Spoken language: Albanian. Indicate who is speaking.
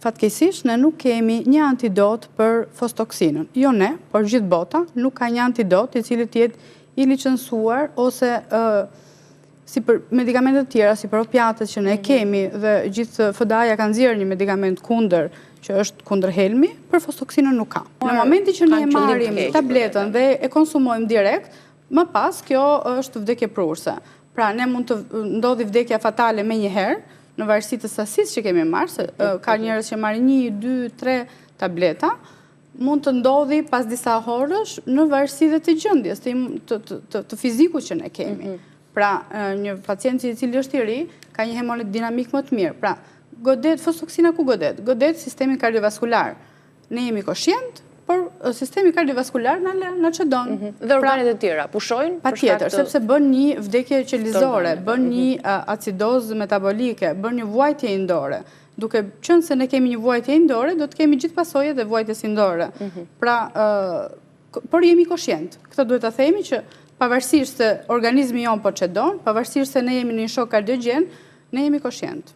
Speaker 1: Fatkeqësisht, ne nuk kemi një antidot për fostoksinën. Jo ne, por gjithë bota nuk ka një antidot i cili të jetë i licencuar ose si për medikamentet tjera, si për opiatet që ne kemi dhe gjithë FDA-ja kanë nxjerrë një medikament kundër që është kundër helmi, për fostoksinën nuk ka. Në momenti që ne marrim tabletën dhe e konsumojmë direkt, më pas kjo është vdekje prurse. Pra ne mund të ndodhi vdekja fatale me njëherë, në varësi të sasisë që kemi marrë, se ka njerëz që marrin 1, 2, 3 tableta, mund të ndodhi pas disa orësh në varësi dhe të gjendjes, të fizikut që ne kemi. Pra, një pacient i cili është i ri, ka një hemodinamik më të mirë. Pra, godet, fostoksina ku godet? Godet sistemi kardiovaskular. Ne jemi koshient, por sistemi kardiovaskular në çdon.
Speaker 2: Dhe organet e tjera pushojnë?
Speaker 1: Patjetër, sepse bën një vdekje qelizore, bën një acidozë metabolike, bën një vuajtje indore. Duke qenë se ne kemi një vuajtje indore, do të kemi gjithë pasojat e vuajtjes indore. Pra, por jemi koshient. Këtë duhet ta themi që pavarësisht se organizmi jon po çdon, pavarësisht se ne jemi në një shok kardiogjen, ne jemi koshient.